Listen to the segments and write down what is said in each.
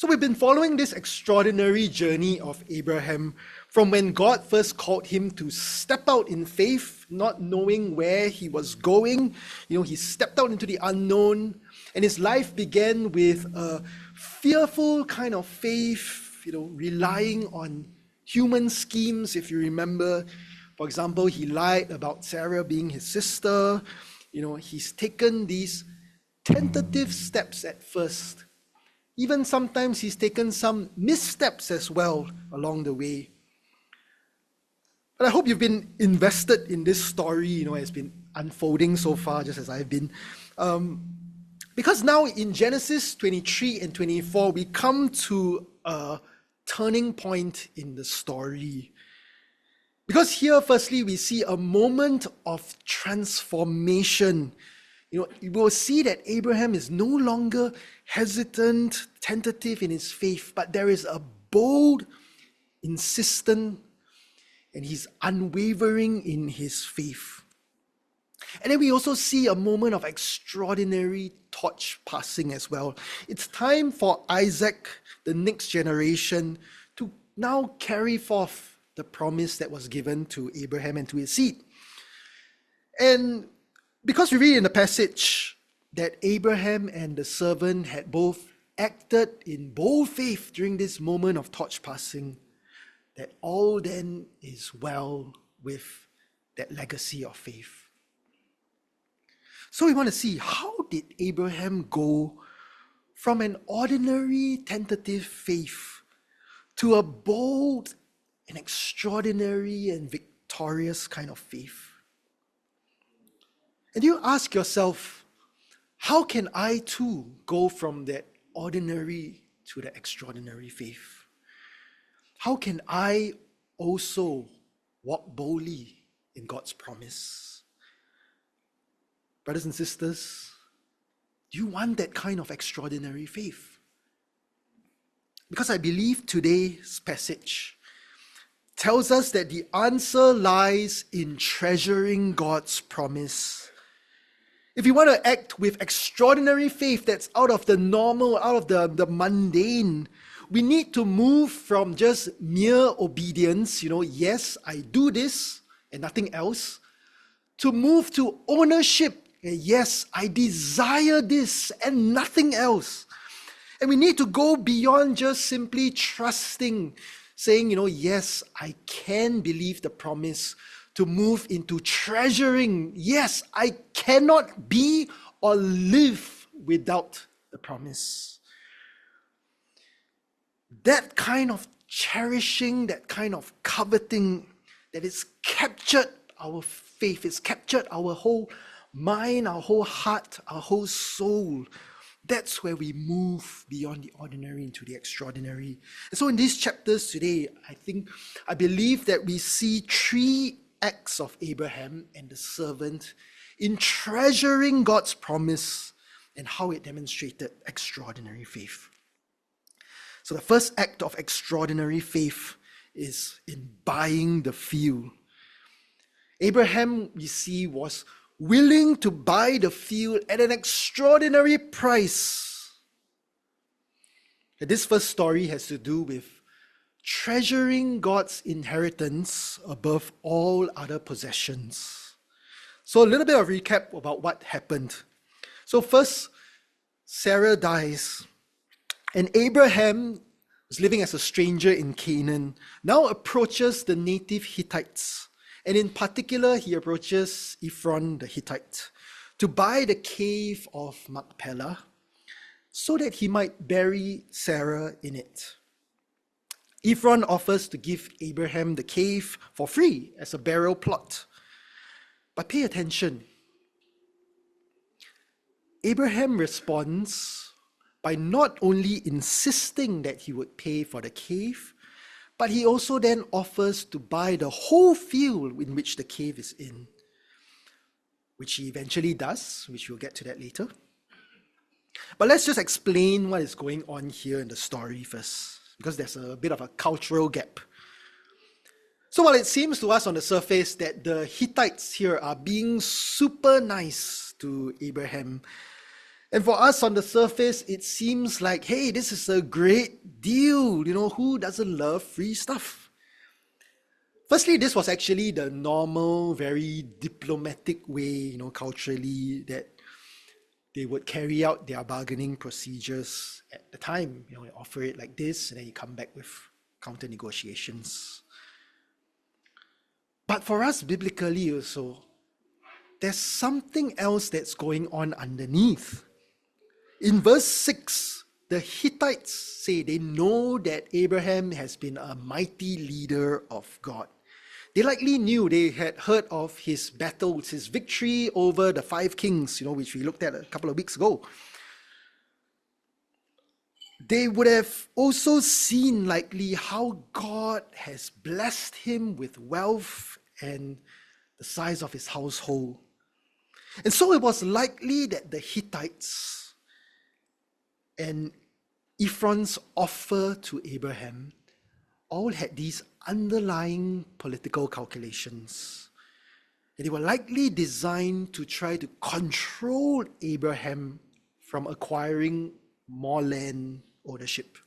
So we've been following this extraordinary journey of Abraham from when God first called him to step out in faith, not knowing where he was going. He stepped out into the unknown, and his life began with a fearful kind of faith, relying on human schemes, if you remember. For example, he lied about Sarah being his sister. He's taken these tentative steps at first. Even sometimes he's taken some missteps as well along the way. But I hope you've been invested in this story, it's been unfolding so far, just as I've been. Because now in Genesis 23 and 24, we come to a turning point in the story. Because here, firstly, we see a moment of transformation. You will see that Abraham is no longer hesitant, tentative in his faith, but there is a bold, insistent, and he's unwavering in his faith. And then we also see a moment of extraordinary torch passing as well. It's time for Isaac, the next generation, to now carry forth the promise that was given to Abraham and to his seed. And because we read in the passage that Abraham and the servant had both acted in bold faith during this moment of torch passing, that all then is well with that legacy of faith. So we want to see, how did Abraham go from an ordinary tentative faith to a bold and extraordinary and victorious kind of faith? And you ask yourself, how can I too go from that ordinary to the extraordinary faith? How can I also walk boldly in God's promise? Brothers and sisters, do you want that kind of extraordinary faith? Because I believe today's passage tells us that the answer lies in treasuring God's promise. If you want to act with extraordinary faith that's out of the normal, out of the mundane, we need to move from just mere obedience, yes, I do this and nothing else, to move to ownership. Yes, I desire this and nothing else. And we need to go beyond just simply trusting, saying, yes, I can believe the promise, to move into treasuring. Yes, I cannot be or live without the promise. That kind of cherishing, that kind of coveting, that has captured our faith, it's captured our whole mind, our whole heart, our whole soul. That's where we move beyond the ordinary into the extraordinary. And so in these chapters today, I believe that we see three acts of Abraham and the servant in treasuring God's promise and how it demonstrated extraordinary faith. So the first act of extraordinary faith is in buying the field. Abraham, we see, was willing to buy the field at an extraordinary price. And this first story has to do with treasuring God's inheritance above all other possessions. So a little bit of recap about what happened. So first, Sarah dies, and Abraham, who's living as a stranger in Canaan, now approaches the native Hittites. And in particular, he approaches Ephron the Hittite to buy the cave of Machpelah so that he might bury Sarah in it. Ephron offers to give Abraham the cave for free as a burial plot. But pay attention. Abraham responds by not only insisting that he would pay for the cave, but he also then offers to buy the whole field in which the cave is in, which he eventually does, which we'll get to that later. But let's just explain what is going on here in the story first, because there's a bit of a cultural gap. So while it seems to us on the surface that the Hittites here are being super nice to Abraham, And for us on the surface, it seems like, hey, this is a great deal. Who doesn't love free stuff? Firstly, this was actually the normal, very diplomatic way, culturally, that they would carry out their bargaining procedures at the time. They offer it like this, and then you come back with counter negotiations. But for us, biblically also, there's something else that's going on underneath. In verse 6, the Hittites say they know that Abraham has been a mighty leader of God. They likely knew, they had heard of his battles, his victory over the 5 kings, which we looked at a couple of weeks ago. They would have also seen likely how God has blessed him with wealth and the size of his household. And so it was likely that the Hittites and Ephron's offer to Abraham all had these underlying political calculations. And they were likely designed to try to control Abraham from acquiring more land ownership.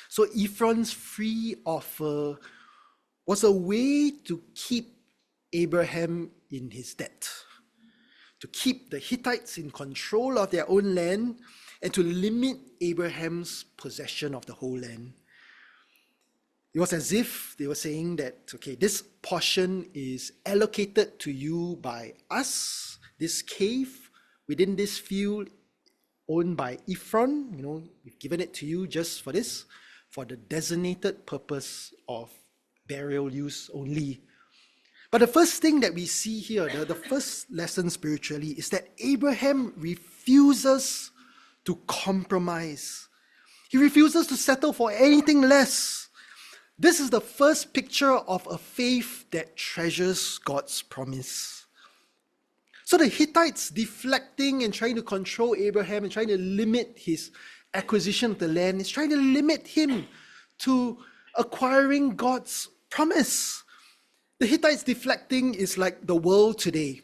So Ephron's free offer was a way to keep Abraham in his debt, to keep the Hittites in control of their own land, and to limit Abraham's possession of the whole land. It was as if they were saying that, okay, this portion is allocated to you by us, this cave within this field owned by Ephron, we've given it to you just for this, for the designated purpose of burial use only. But the first thing that we see here, the first lesson spiritually, is that Abraham refuses to compromise. He refuses to settle for anything less. This is the first picture of a faith that treasures God's promise. So the Hittites deflecting and trying to control Abraham and trying to limit his acquisition of the land is trying to limit him to acquiring God's promise. The Hittites deflecting is like the world today.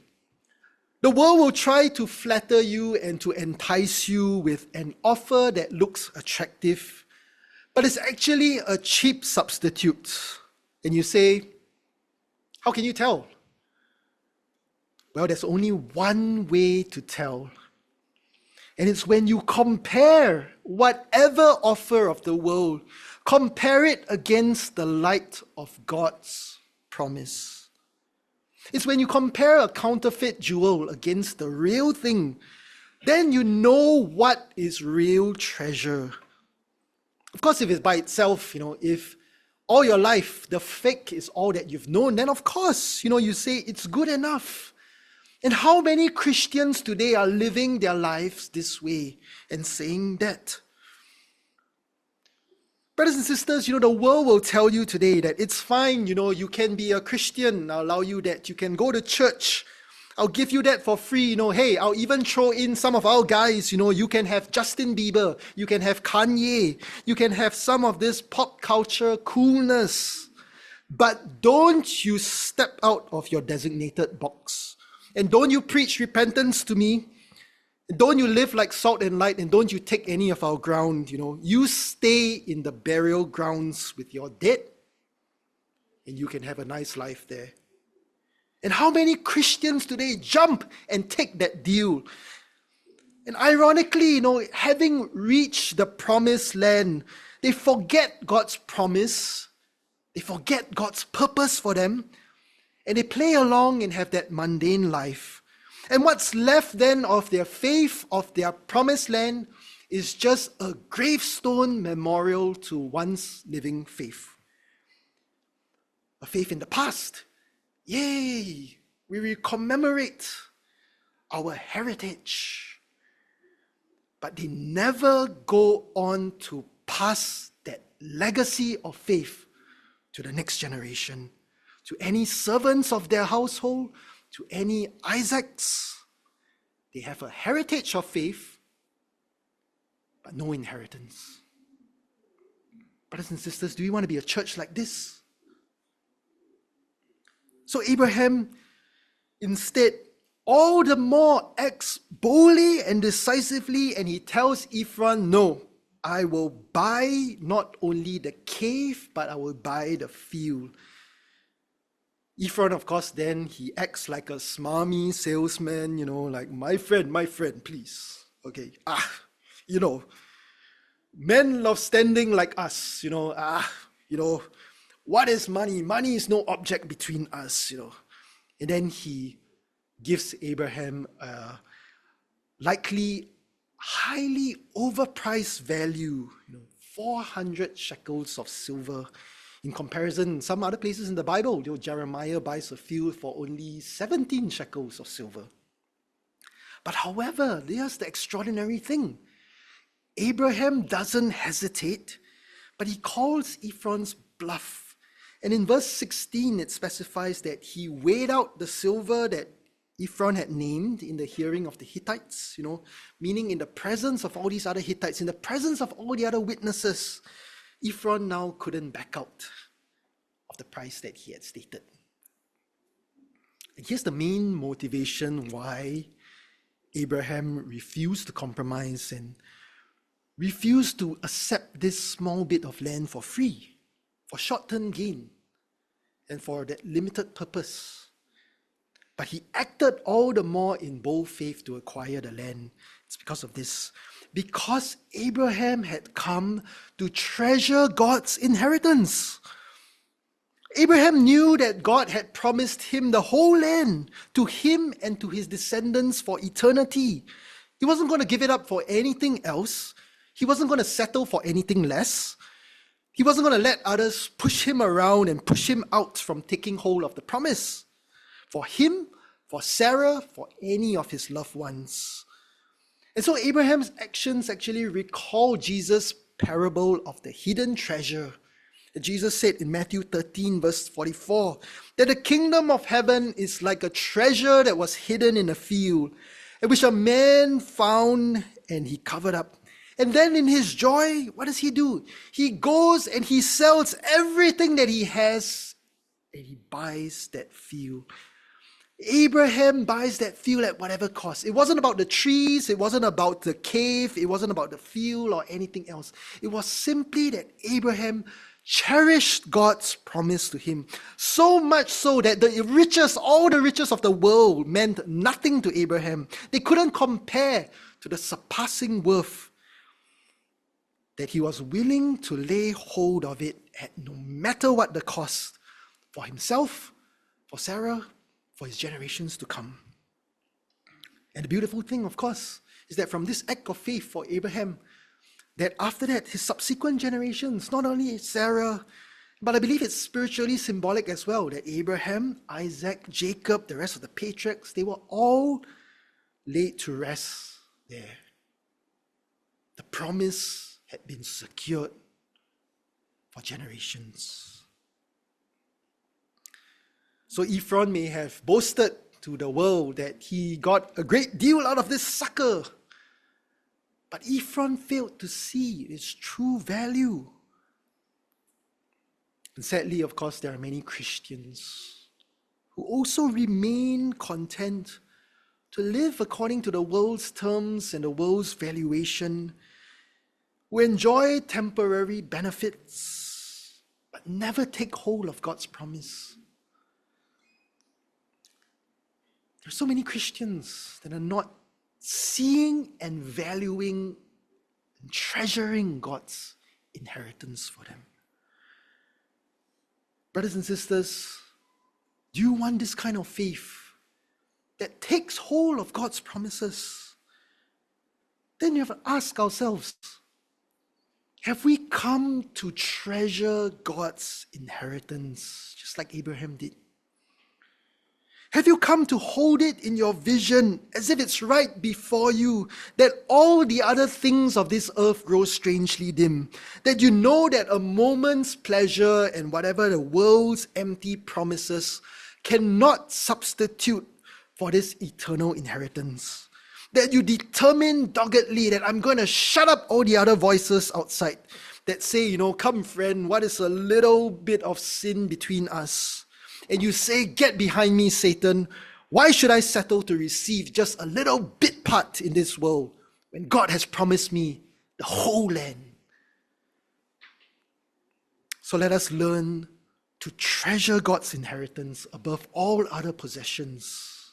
The world will try to flatter you and to entice you with an offer that looks attractive, but it's actually a cheap substitute. And you say, how can you tell? Well, there's only one way to tell. And it's when you compare whatever offer of the world, compare it against the light of God's promise. It's when you compare a counterfeit jewel against the real thing, then you know what is real treasure. Of course, if it's by itself, if all your life the fake is all that you've known, then of course, you say it's good enough. And how many Christians today are living their lives this way and saying that? Brothers and sisters, the world will tell you today that it's fine, you can be a Christian, I'll allow you that. You can go to church, I'll give you that for free. Hey, I'll even throw in some of our guys, you can have Justin Bieber, you can have Kanye, you can have some of this pop culture coolness. But don't you step out of your designated box. And don't you preach repentance to me. Don't you live like salt and light, and don't you take any of our ground, You stay in the burial grounds with your dead, and you can have a nice life there. And how many Christians today jump and take that deal? And ironically, having reached the promised land, they forget God's promise, they forget God's purpose for them, and they play along and have that mundane life. And what's left then of their faith, of their promised land, is just a gravestone memorial to once living faith. A faith in the past. Yay! We commemorate our heritage. But they never go on to pass that legacy of faith to the next generation, to any servants of their household, to any Isaacs. They have a heritage of faith, but no inheritance. Brothers and sisters, do you want to be a church like this? So Abraham instead all the more acts boldly and decisively, and he tells Ephron, no, I will buy not only the cave, but I will buy the field. Ephron, of course, then he acts like a smarmy salesman, like, my friend, please. Okay, men love standing like us, what is money? Money is no object between us, And then he gives Abraham a likely highly overpriced value, 400 shekels of silver. In comparison, in some other places in the Bible, Jeremiah buys a field for only 17 shekels of silver. But however, there's the extraordinary thing. Abraham doesn't hesitate, but he calls Ephron's bluff. And in verse 16, it specifies that he weighed out the silver that Ephron had named in the hearing of the Hittites, meaning in the presence of all these other Hittites, in the presence of all the other witnesses. Ephron now couldn't back out of the price that he had stated. And here's the main motivation why Abraham refused to compromise and refused to accept this small bit of land for free, for short-term gain, and for that limited purpose. But he acted all the more in bold faith to acquire the land. It's because of this. Because Abraham had come to treasure God's inheritance. Abraham knew that God had promised him the whole land, to him and to his descendants for eternity. He wasn't going to give it up for anything else. He wasn't going to settle for anything less. He wasn't going to let others push him around and push him out from taking hold of the promise. For him, for Sarah, for any of his loved ones. And so Abraham's actions actually recall Jesus' parable of the hidden treasure. Jesus said in Matthew 13 verse 44, that the kingdom of heaven is like a treasure that was hidden in a field, and which a man found and he covered up. And then in his joy, what does he do? He goes and he sells everything that he has and he buys that field. Abraham buys that field at whatever cost. It wasn't about the trees, it wasn't about the cave, it wasn't about the field or anything else. It was simply that Abraham cherished God's promise to him. So much so that the riches, all the riches of the world meant nothing to Abraham. They couldn't compare to the surpassing worth that he was willing to lay hold of it at no matter what the cost, for himself, for Sarah, for his generations to come. And the beautiful thing, of course, is that from this act of faith for Abraham, that after that, his subsequent generations, not only Sarah, but I believe it's spiritually symbolic as well, that Abraham, Isaac, Jacob, the rest of the patriarchs, they were all laid to rest there. The promise had been secured for generations. So Ephron may have boasted to the world that he got a great deal out of this sucker. But Ephron failed to see its true value. And sadly, of course, there are many Christians who also remain content to live according to the world's terms and the world's valuation, who enjoy temporary benefits, but never take hold of God's promise. There are so many Christians that are not seeing and valuing and treasuring God's inheritance for them. Brothers and sisters, do you want this kind of faith that takes hold of God's promises? Then you have to ask ourselves, have we come to treasure God's inheritance just like Abraham did? Have you come to hold it in your vision as if it's right before you, that all the other things of this earth grow strangely dim? That you know that a moment's pleasure and whatever the world's empty promises cannot substitute for this eternal inheritance? That you determine doggedly that I'm going to shut up all the other voices outside that say, come friend, what is a little bit of sin between us? And you say, get behind me, Satan. Why should I settle to receive just a little bit part in this world when God has promised me the whole land? So let us learn to treasure God's inheritance above all other possessions,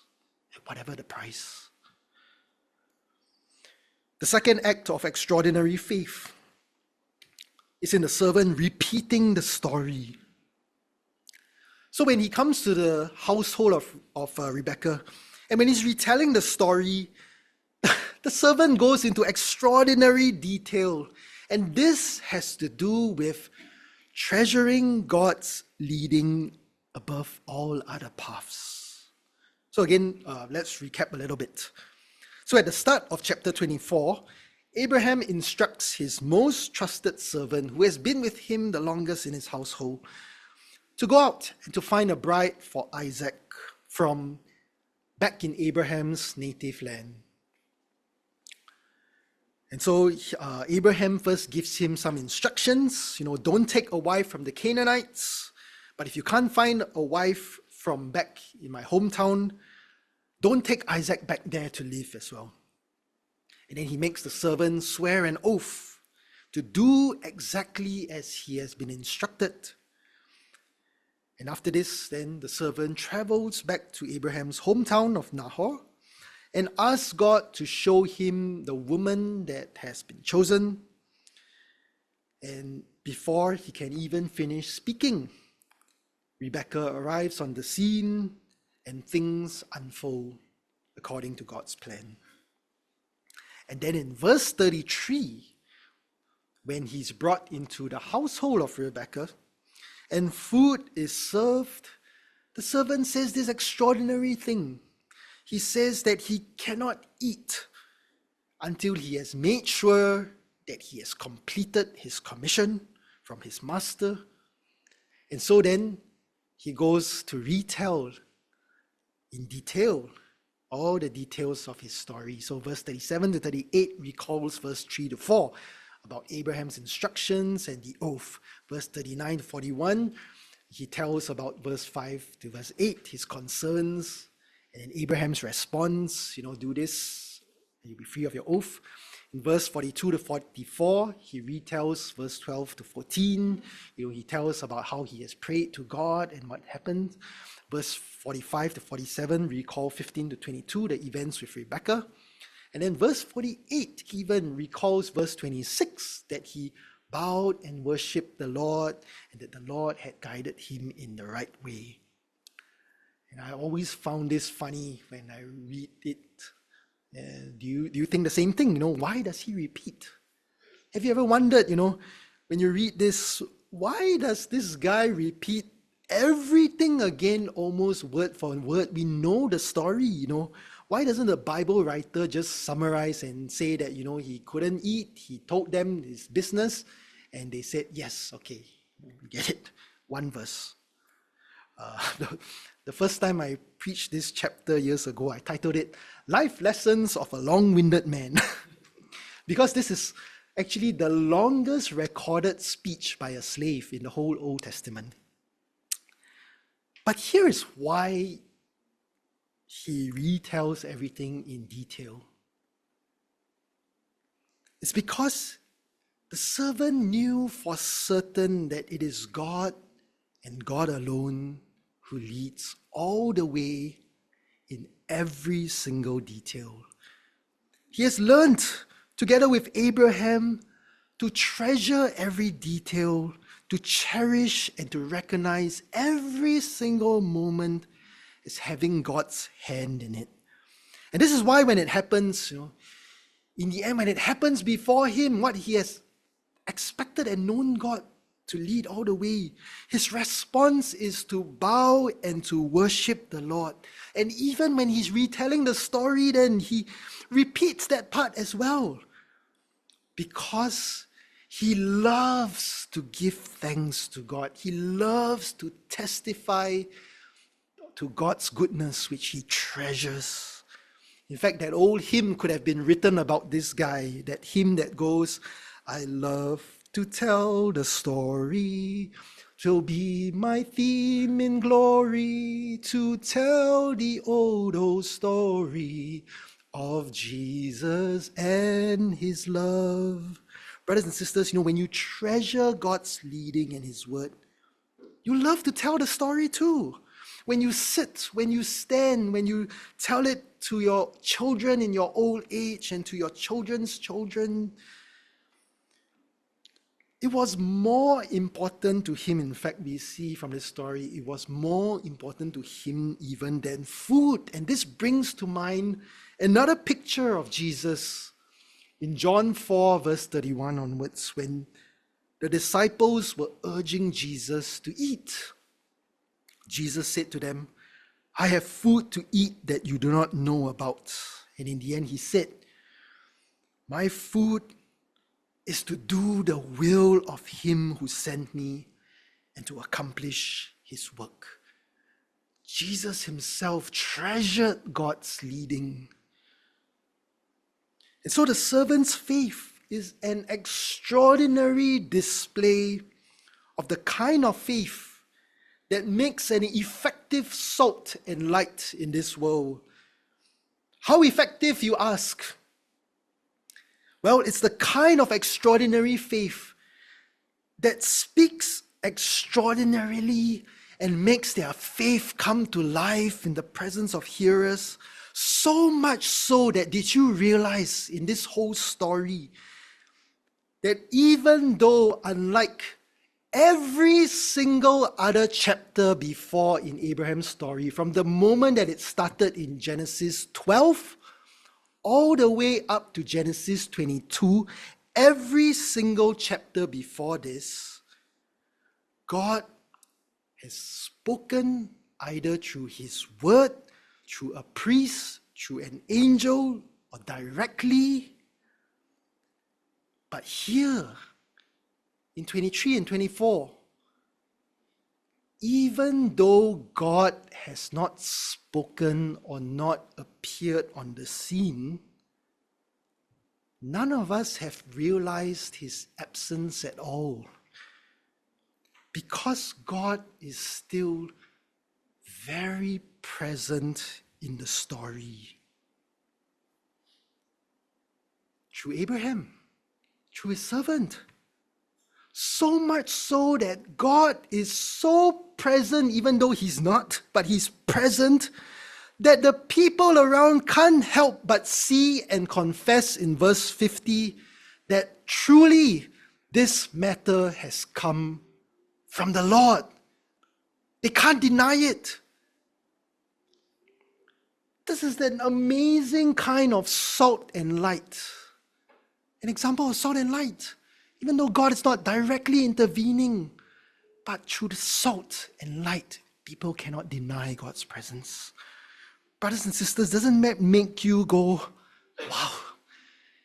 at whatever the price. The second act of extraordinary faith is in the servant repeating the story. So when he comes to the household of Rebekah, and when he's retelling the story, the servant goes into extraordinary detail. And this has to do with treasuring God's leading above all other paths. So again, let's recap a little bit. So at the start of chapter 24, Abraham instructs his most trusted servant, who has been with him the longest in his household, to go out and to find a bride for Isaac from back in Abraham's native land. And so Abraham first gives him some instructions. Don't take a wife from the Canaanites, but if you can't find a wife from back in my hometown, don't take Isaac back there to live as well. And then he makes the servant swear an oath to do exactly as he has been instructed. And after this, then the servant travels back to Abraham's hometown of Nahor and asks God to show him the woman that has been chosen. And before he can even finish speaking, Rebekah arrives on the scene and things unfold according to God's plan. And then in verse 33, when he's brought into the household of Rebekah and food is served, the servant says this extraordinary thing. He says that he cannot eat until he has made sure that he has completed his commission from his master. And so then he goes to retell in detail all the details of his story. So verse 37 to 38 recalls verse 3 to 4 about Abraham's instructions and the oath. Verse 39 to 41, he tells about verse 5 to verse 8, his concerns, and then Abraham's response, do this, and you'll be free of your oath. In verse 42 to 44, he retells verse 12 to 14. He tells about how he has prayed to God and what happened. Verse 45 to 47 recall 15 to 22, the events with Rebekah. And then verse 48 even recalls verse 26, that he bowed and worshipped the Lord and that the Lord had guided him in the right way. And I always found this funny when I read it. Do you think the same thing? Why does he repeat? Have you ever wondered, when you read this, why does this guy repeat everything again, almost word for word? We know the story, Why doesn't the Bible writer just summarize and say that, he couldn't eat, he told them his business, and they said, yes, okay, we get it. One verse. The first time I preached this chapter years ago, I titled it, Life Lessons of a Long-Winded Man. Because this is actually the longest recorded speech by a slave in the whole Old Testament. But here is why he retells everything in detail. It's because the servant knew for certain that it is God and God alone who leads all the way in every single detail. He has learned, together with Abraham, to treasure every detail, to cherish and to recognize every single moment as having God's hand in it. And this is why when it happens, in the end, when it happens before him, what he has expected and known God to lead all the way, his response is to bow and to worship the Lord. And even when he's retelling the story, then he repeats that part as well, because he loves to give thanks to God. He loves to testify to God's goodness, which he treasures. In fact, that old hymn could have been written about this guy, that hymn that goes, I love to tell the story. 'Twill be my theme in glory to tell the old story of Jesus and his love. Brothers and sisters, when you treasure God's leading and his word, you love to tell the story too. When you sit, when you stand, when you tell it to your children in your old age and to your children's children, it was more important to him. In fact, we see from this story, it was more important to him even than food. And this brings to mind another picture of Jesus in John 4, verse 31 onwards, when the disciples were urging Jesus to eat. Jesus said to them, I have food to eat that you do not know about. And in the end, he said, my food is to do the will of him who sent me and to accomplish his work. Jesus himself treasured God's leading. And so the servant's faith is an extraordinary display of the kind of faith that makes an effective salt and light in this world. How effective, you ask? Well, it's the kind of extraordinary faith that speaks extraordinarily and makes their faith come to life in the presence of hearers. So much so that, did you realize in this whole story that even though, unlike every single other chapter before in Abraham's story, from the moment that it started in Genesis 12 all the way up to Genesis 22, every single chapter before this, God has spoken either through his word, through a priest, through an angel, or directly. But here, in 23 and 24, even though God has not spoken or not appeared on the scene, none of us have realized his absence at all, because God is still very present in the story. Through Abraham, through his servant. So much so that God is so present, even though he's not, but he's present, that the people around can't help but see and confess in verse 50 that truly this matter has come from the Lord. They can't deny it. This is an amazing kind of salt and light. An example of salt and light. Even though God is not directly intervening, but through the salt and light, people cannot deny God's presence. Brothers and sisters, doesn't that make you go, wow,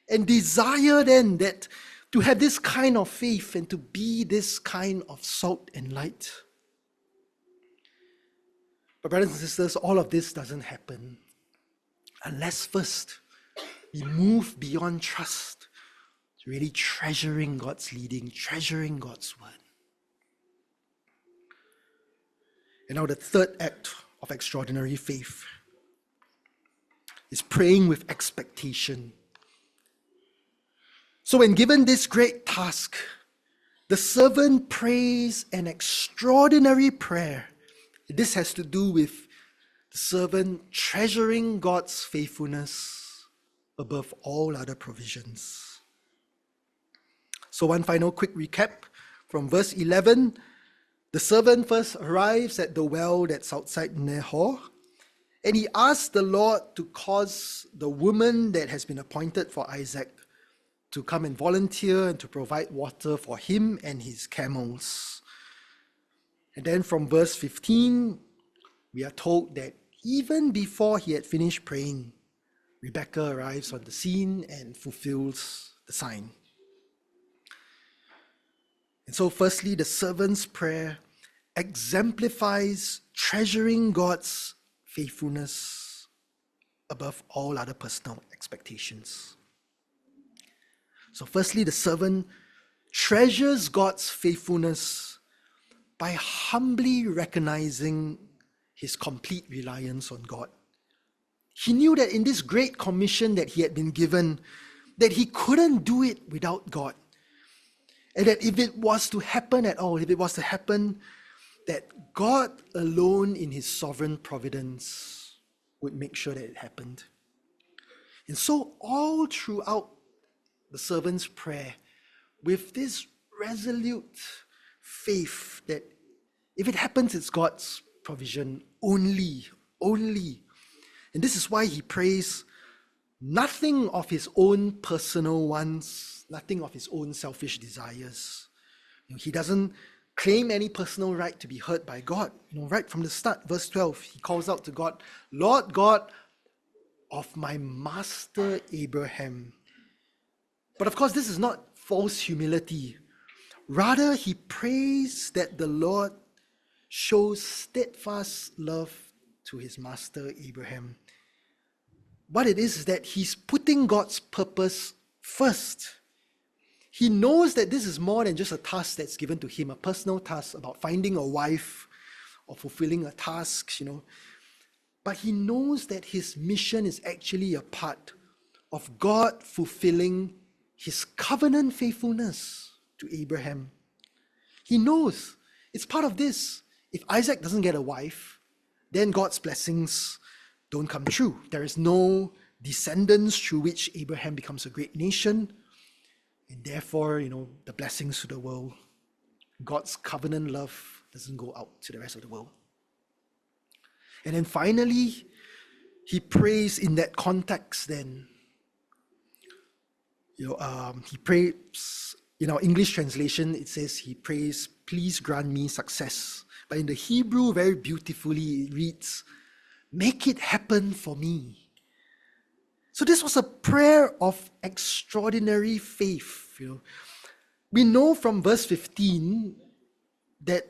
and desire then that to have this kind of faith and to be this kind of salt and light? But brothers and sisters, all of this doesn't happen unless first we move beyond trust, really treasuring God's leading, treasuring God's word. And now the third act of extraordinary faith is praying with expectation. So when given this great task, the servant prays an extraordinary prayer. This has to do with the servant treasuring God's faithfulness above all other provisions. So one final quick recap from verse 11. The servant first arrives at the well that's outside Nahor, and he asks the Lord to cause the woman that has been appointed for Isaac to come and volunteer and to provide water for him and his camels. And then from verse 15, we are told that even before he had finished praying, Rebekah arrives on the scene and fulfills the sign. And so firstly, the servant's prayer exemplifies treasuring God's faithfulness above all other personal expectations. So firstly, the servant treasures God's faithfulness by humbly recognizing his complete reliance on God. He knew that in this great commission that he had been given, that he couldn't do it without God. And that if it was to happen at all, if it was to happen, that God alone in his sovereign providence would make sure that it happened. And so all throughout the servant's prayer, with this resolute faith that if it happens, it's God's provision only. And this is why he prays nothing of his own personal wants, nothing of his own selfish desires. He doesn't claim any personal right to be heard by God. Right from the start, verse 12, he calls out to God, Lord God of my master Abraham. But of course, this is not false humility. Rather, he prays that the Lord shows steadfast love to his master Abraham. What it is that he's putting God's purpose first. He knows that this is more than just a task that's given to him, a personal task about finding a wife or fulfilling a task, But he knows that his mission is actually a part of God fulfilling his covenant faithfulness to Abraham. He knows it's part of this. If Isaac doesn't get a wife, then God's blessings don't come true. There is no descendants through which Abraham becomes a great nation. And therefore, the blessings to the world, God's covenant love doesn't go out to the rest of the world. And then finally, he prays in that context then. He prays, in our English translation, it says he prays, please grant me success. But in the Hebrew, very beautifully, it reads, make it happen for me. So this was a prayer of extraordinary faith. We know from verse 15 that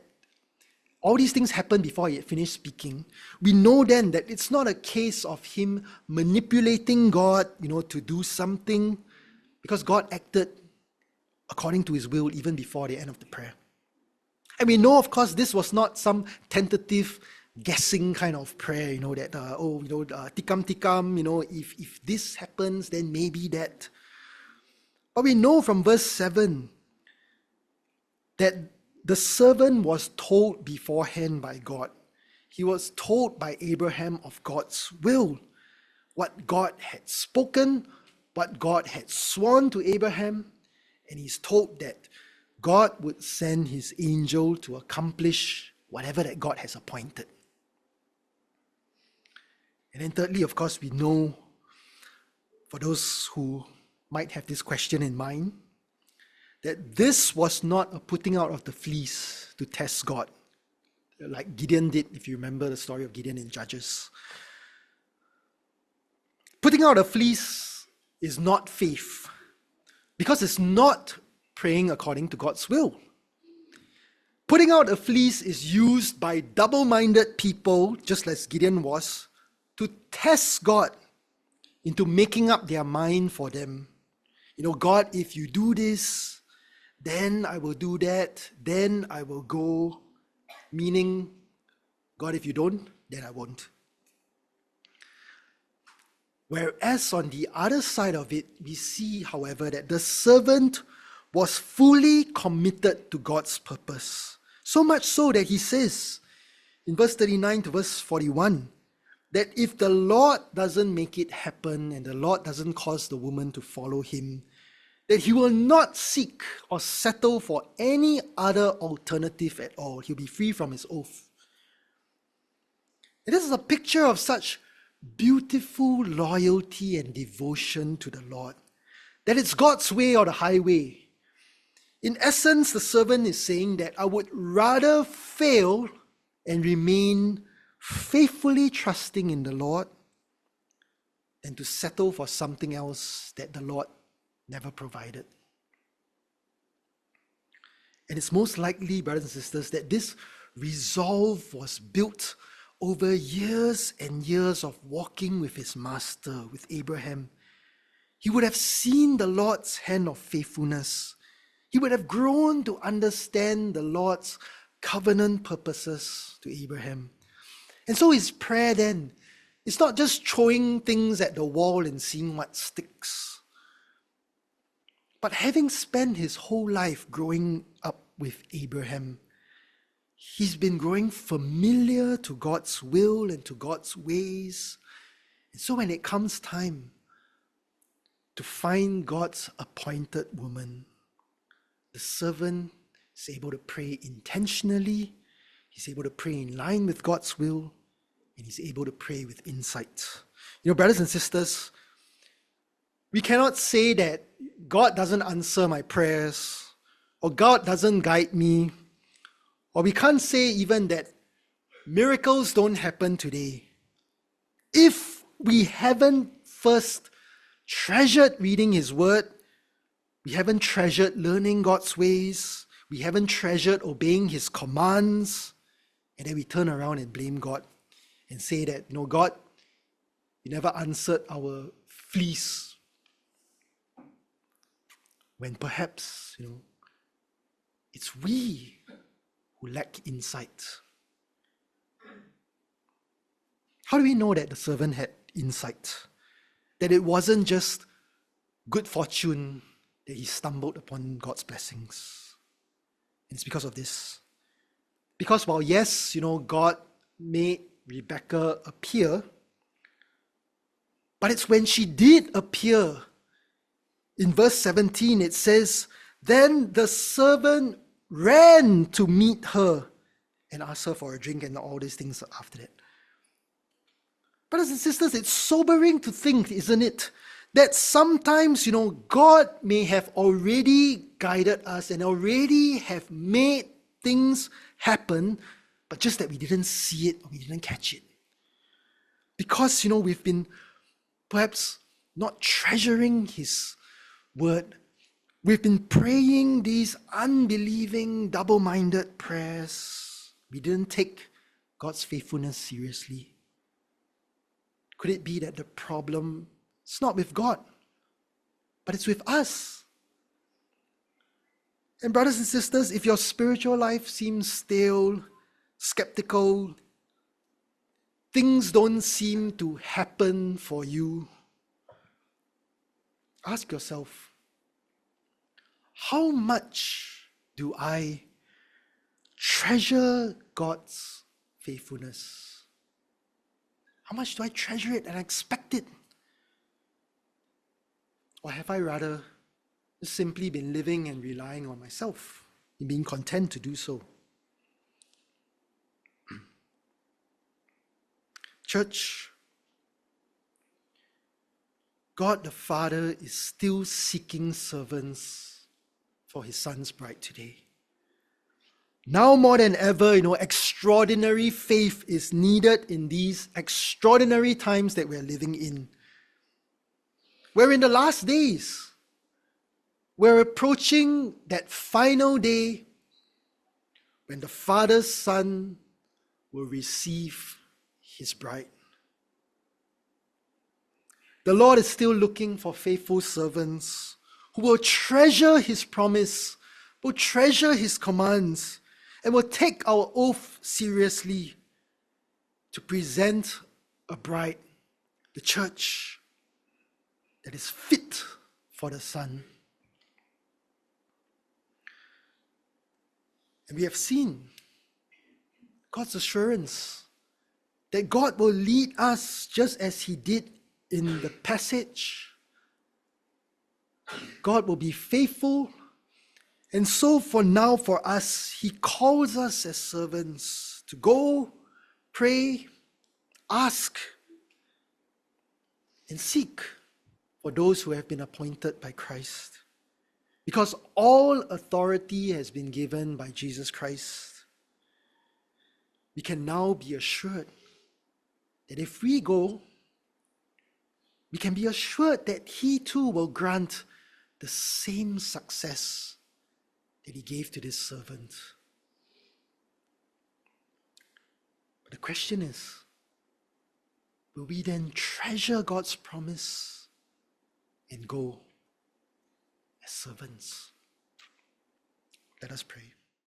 all these things happened before he had finished speaking. We know then that it's not a case of him manipulating God, to do something, because God acted according to his will even before the end of the prayer. And we know, of course, this was not some tentative guessing kind of prayer, tikam, if this happens, then maybe that. But we know from verse 7 that the servant was told beforehand by God. He was told by Abraham of God's will, what God had spoken, what God had sworn to Abraham, and he's told that God would send his angel to accomplish whatever that God has appointed. And then thirdly, of course, we know, for those who might have this question in mind, that this was not a putting out of the fleece to test God, like Gideon did, if you remember the story of Gideon in Judges. Putting out a fleece is not faith, because it's not praying according to God's will. Putting out a fleece is used by double-minded people, just as Gideon was, to test God into making up their mind for them. God, if you do this, then I will do that, then I will go. Meaning, God, if you don't, then I won't. Whereas on the other side of it, we see, however, that the servant was fully committed to God's purpose. So much so that he says in verse 39 to verse 41, that if the Lord doesn't make it happen and the Lord doesn't cause the woman to follow him, that he will not seek or settle for any other alternative at all. He'll be free from his oath. And this is a picture of such beautiful loyalty and devotion to the Lord, that it's God's way or the highway. In essence, the servant is saying that I would rather fail and remain faithfully trusting in the Lord than to settle for something else that the Lord never provided. And it's most likely, brothers and sisters, that this resolve was built over years and years of walking with his master, with Abraham. He would have seen the Lord's hand of faithfulness. He would have grown to understand the Lord's covenant purposes to Abraham. And so his prayer then is not just throwing things at the wall and seeing what sticks, but having spent his whole life growing up with Abraham, he's been growing familiar to God's will and to God's ways. And so when it comes time to find God's appointed woman, the servant is able to pray intentionally, he's able to pray in line with God's will, and he's able to pray with insight. You know, brothers and sisters, we cannot say that God doesn't answer my prayers, or God doesn't guide me, or we can't say even that miracles don't happen today if we haven't first treasured reading his word, we haven't treasured learning God's ways, we haven't treasured obeying his commands, and then we turn around and blame God and say that, no, God, you never answered our fleece. When perhaps, it's we who lack insight. How do we know that the servant had insight? That it wasn't just good fortune that he stumbled upon God's blessings. And it's because of this. Because while yes, God made Rebecca appear, but it's when she did appear, in verse 17 it says, then the servant ran to meet her and asked her for a drink and all these things after that. Brothers and sisters, it's sobering to think, isn't it, that sometimes, God may have already guided us and already have made things happen, but just that we didn't see it or we didn't catch it. Because, we've been perhaps not treasuring his word. We've been praying these unbelieving, double-minded prayers. We didn't take God's faithfulness seriously. Could it be that the problem is not with God, but it's with us? And brothers and sisters, if your spiritual life seems stale, skeptical, things don't seem to happen for you, ask yourself, how much do I treasure God's faithfulness? How much do I treasure it and expect it? Or have I rather just simply been living and relying on myself and being content to do so? Church, God the Father is still seeking servants for his Son's bride today. Now more than ever, extraordinary faith is needed in these extraordinary times that we're living in. We're in the last days. We're approaching that final day when the Father's Son will receive his bride. The Lord is still looking for faithful servants who will treasure his promise, will treasure his commands, and will take our oath seriously to present a bride, the church, that is fit for the Son. And we have seen God's assurance that God will lead us just as he did in the passage. God will be faithful. And so for now, for us, he calls us as servants to go, pray, ask, and seek for those who have been appointed by Christ. Because all authority has been given by Jesus Christ, we can now be assured that if we go, we can be assured that he too will grant the same success that he gave to this servant. But the question is, will we then treasure God's promise and go as servants? Let us pray.